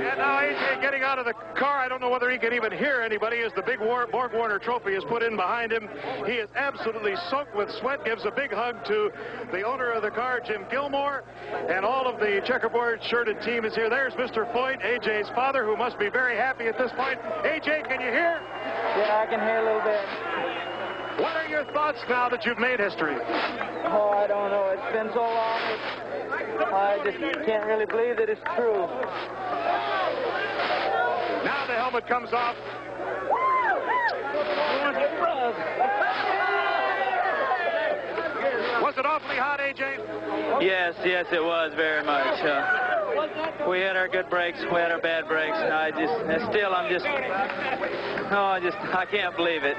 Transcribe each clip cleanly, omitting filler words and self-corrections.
And now AJ getting out of the car. I don't know whether he can even hear anybody as the big Borg Warner trophy is put in behind him. He is absolutely soaked with sweat. Gives a big hug to the owner of the car, Jim Gilmore, and all of the checkerboard shirted team is here. There's Mr. Foyt, AJ's father, who must be very happy at this point. AJ, can you hear? Yeah, I can hear a little bit. What are your thoughts now that you've made history? Oh, I don't know. It's been so long. I just can't really believe that it's true. Now the helmet comes off. Was it awfully hot, AJ? Yes, it was very much. We had our good breaks, we had our bad breaks, and I can't believe it.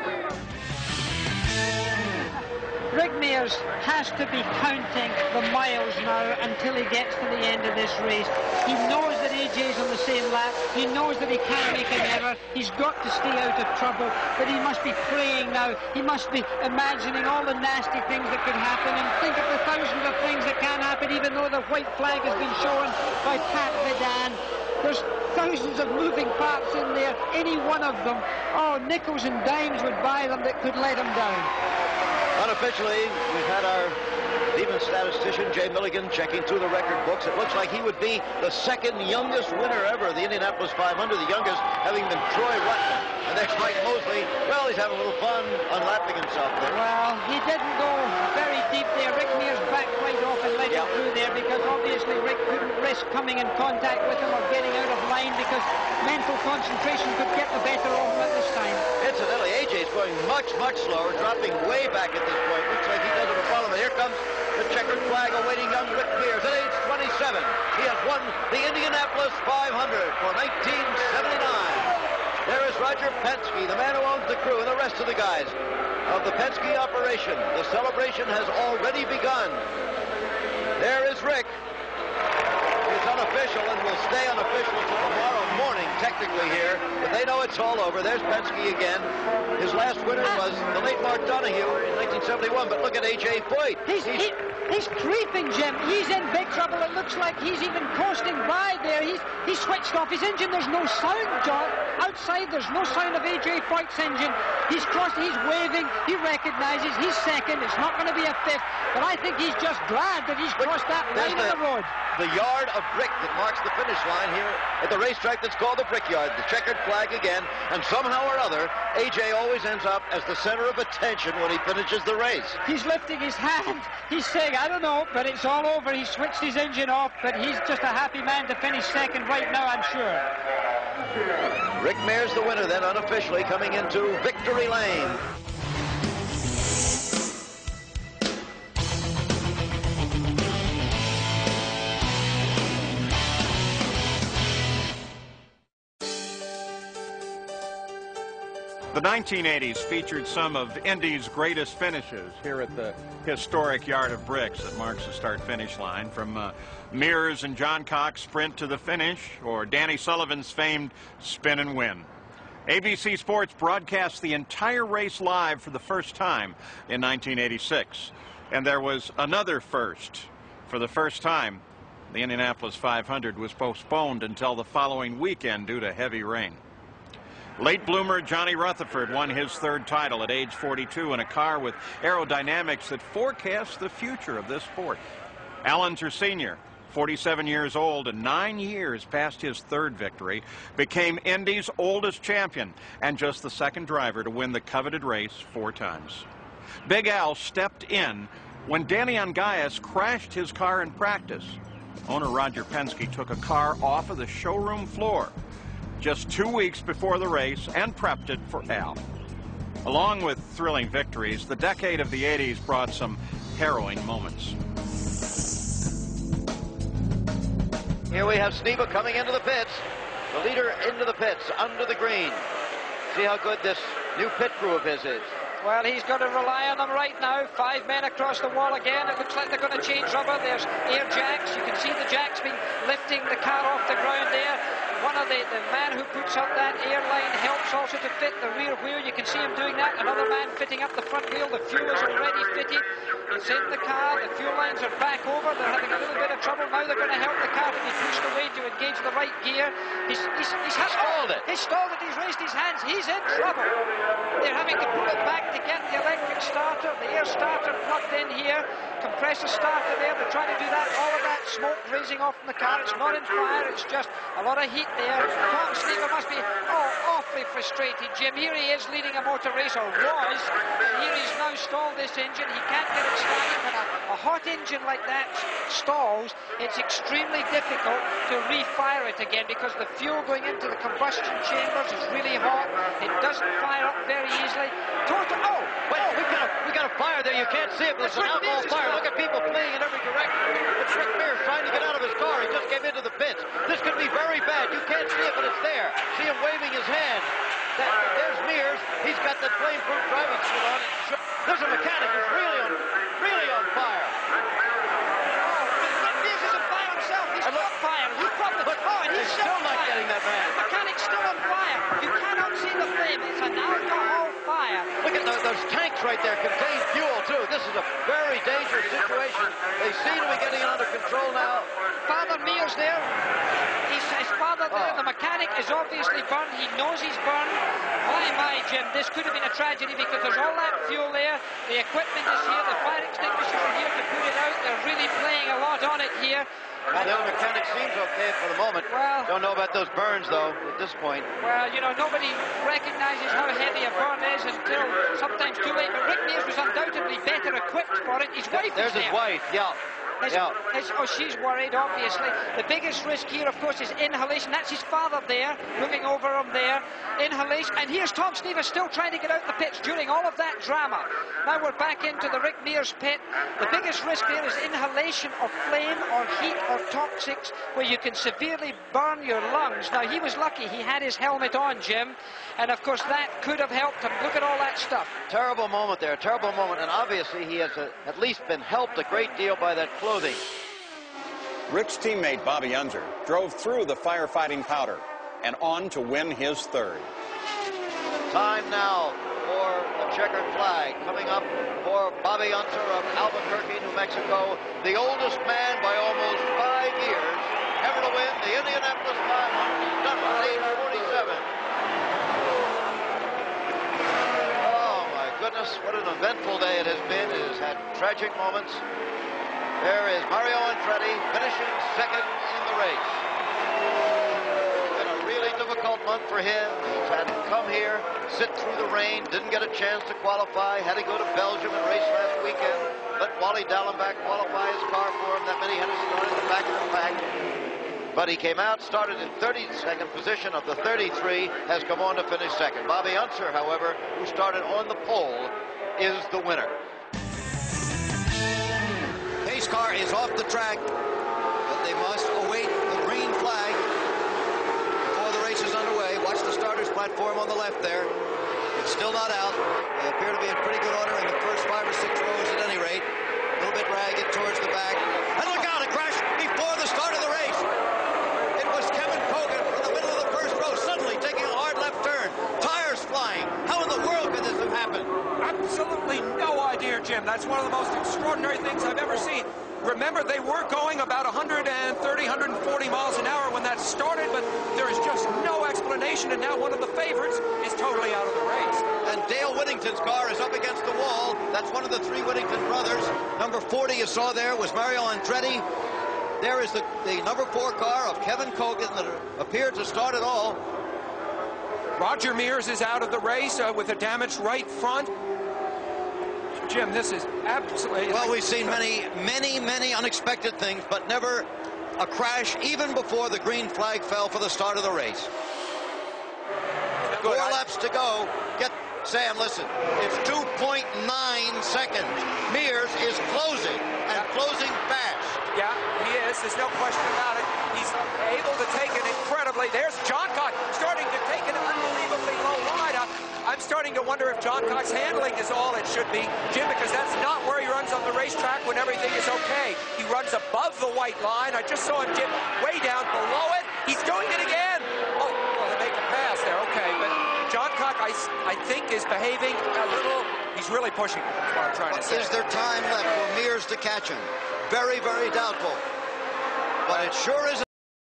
Rick Mears has to be counting the miles now until he gets to the end of this race. He knows that AJ's on the same lap. He knows that he can't make an error. He's got to stay out of trouble, but he must be praying now. He must be imagining all the nasty things that could happen and think of the thousands of things that can happen, even though the white flag has been shown by Pat Vidan. There's thousands of moving parts in there. Any one of them, nickels and dimes would buy them that could let him down. Unofficially, we've had our Demon statistician, Jay Milligan, checking through the record books. It looks like he would be the second youngest winner ever of the Indianapolis 500, the youngest having been Troy Ruttman. And there's Mike Mosley. Well, he's having a little fun unlapping himself there. Well, he didn't go very deep there. Rick Mears backed right off and let him through there because obviously Rick couldn't risk coming in contact with him or getting out of line because mental concentration could get the better of him at this time. Incidentally, AJ's going much, much slower, dropping way back at this point. Looks like he doesn't have a problem. Here comes the checkered flag awaiting young Rick Mears at age 27. He has won the Indianapolis 500 for 1979. There is Roger Penske, the man who owns the crew, and the rest of the guys of the Penske operation. The celebration has already begun. There is Rick. It's unofficial and will stay unofficial until tomorrow morning, technically here, but they know it's all over. There's Penske again. His last winner was the late Mark Donohue in 1971, but look at A.J. Foyt. He's creeping, Jim. He's in big trouble. It looks like he's even coasting by there. He's switched off his engine. There's no sound, John. Outside, there's no sound of A.J. Foyt's engine. He's crossed. He's waving. He recognizes he's second. It's not going to be a fifth, but I think he's just glad that he's crossed that line of the road. The yard of brick that marks the finish line here at the racetrack that's called the Brickyard. The checkered flag again, and somehow or other, A.J. always ends up as the center of attention when he finishes the race. He's lifting his hand. He's saying, I don't know, but it's all over. He switched his engine off, but he's just a happy man to finish second right now, I'm sure. Rick Mears the winner then, unofficially coming into victory lane. The 1980s featured some of Indy's greatest finishes here at the historic Yard of Bricks that marks the start-finish line, from Mears and John Cox sprint to the finish, or Danny Sullivan's famed spin and win. ABC Sports broadcast the entire race live for the first time in 1986. And there was another first. For the first time, the Indianapolis 500 was postponed until the following weekend due to heavy rain. Late bloomer Johnny Rutherford won his third title at age 42 in a car with aerodynamics that forecast the future of this sport. Alan Sr., 47 years old and 9 years past his third victory, became Indy's oldest champion and just the second driver to win the coveted race 4 times. Big Al stepped in when Danny Ongais crashed his car in practice. Owner Roger Penske took a car off of the showroom floor just 2 weeks before the race and prepped it for Al. Along with thrilling victories, the decade of the 80s brought some harrowing moments. Here we have Sneva coming into the pits. The leader into the pits, under the green. See how good this new pit crew of his is. Well, he's going to rely on them right now. 5 men across the wall again. It looks like they're going to change rubber. There's air jacks. You can see the jacks lifting the car off the ground there. One of the the man who puts up that airline helps also to fit the rear wheel. You can see him doing that. Another man fitting up the front wheel. The fuel is already fitted. It's in the car. The fuel lines are back over. They're having a little bit of trouble. Now they're going to help the car to be pushed away to engage the right gear. He's stalled it. He's stalled it. He's raised his hands. He's in trouble. They're having to pull it back to get the electric starter, the air starter plugged in here. Compressor starter there. They're trying to do that. All of that smoke raising off from the car. It's not in fire. It's just a lot of heat there. Tom Sneaver must be awfully frustrated, Jim. Here he is leading a motor race, or was. And here he's now stalled this engine. He can't get it started. When a hot engine like that stalls, it's extremely difficult to refire it again because the fuel going into the combustion chambers is really hot. It doesn't fire up very easily. We got a fire there. You can't see it, but it's an outlaw fire. Look at people fleeing in every direction. It's Rick Mears trying to get out of his car. He just came into the pits. This could be very bad. You can't see it, but it's there. See him waving his hand. There's Mears. He's got the flame-proof driving suit on. There's a mechanic who's really on fire. Rick Mears is on fire himself. He's on fire. And he's still not getting that man. The mechanic's still on fire. You cannot see the flame. It's an alcohol fire. Look at those tanks right there contain fuel, too. This is a very dangerous situation. They seem to be getting it under control now. Father Mears there. His father there. The mechanic is obviously burned. He knows he's burned. My, Jim, this could have been a tragedy because there's all that fuel there. The equipment is here. The fire extinguishers are here to put it out. They're really playing a lot on it here. Well, the old mechanic seems okay for the moment. Well, don't know about those burns, though, at this point. Well, you know, nobody recognizes how heavy a burn is until sometimes too late. But Rick Mears was undoubtedly better equipped for it. His wife There's is his wife, yeah. She's worried, obviously. The biggest risk here, of course, is inhalation. That's his father there, looking over him there. Inhalation. And here's Tom Sneaver still trying to get out the pits during all of that drama. Now we're back into the Rick Mears pit. The biggest risk there is inhalation of flame or heat or toxics where you can severely burn your lungs. Now, he was lucky. He had his helmet on, Jim. And, of course, that could have helped him. Look at all that stuff. Terrible moment there, terrible moment. And obviously he has at least been helped a great deal by that clothing. Rick's teammate Bobby Unser drove through the firefighting powder and on to win his third. Time now for the checkered flag. Coming up for Bobby Unser of Albuquerque, New Mexico, the oldest man by almost 5 years ever to win the Indianapolis 500. He's done it at age 47. Oh, my goodness, what an eventful day it has been. It has had tragic moments. There is Mario Andretti finishing second in the race. It's been a really difficult month for him. He's had to come here, sit through the rain, didn't get a chance to qualify, had to go to Belgium and race last weekend. Let Wally Dallenbach qualify his car for him. That meant he had to start at the back of the pack. But he came out, started in 32nd position of the 33, has come on to finish second. Bobby Unser, however, who started on the pole, is the winner. Pace car is off the track, but they must await the green flag before the race is underway. Watch the starters platform on the left there. It's still not out. They appear to be in pretty good order in the first 5 or 6 rows at any rate. A little bit ragged towards the back. And look out, a crash before the start of the race. It was Kevin Kogan from the middle of the first row suddenly taking a hard left turn. Tires flying. How in the world could this have happened? Absolutely no idea, Jim. That's one of the most extraordinary things I've ever seen. Remember, they were going about 130, 140 miles an hour when that started, but there is just no explanation, and now one of the favorites is totally out of the race. And Dale Whittington's car is up against the wall. That's one of the 3 Whittington brothers. Number 40 you saw there was Mario Andretti. There is the number 4 car of Kevin Kogan that appeared to start it all. Roger Mears is out of the race with a damaged right front. Jim, this is absolutely... Well, we've seen many unexpected things, but never a crash even before the green flag fell for the start of the race. 4 laps to go. Sam, listen, it's 2.9 seconds. Mears is closing, and closing fast. Yeah, he is. There's no question about it. He's able to take it incredibly. There's John Cox starting to take an unbelievably low line. I'm starting to wonder if John Cox's handling is all it should be, Jim, because that's not where he runs on the racetrack when everything is okay. He runs above the white line. I just saw him get way down below it. He's doing it again. Oh, is behaving a little. He's really pushing. That's what I'm trying to say. Is there time left for Mears to catch him? Very, very doubtful. But it sure is.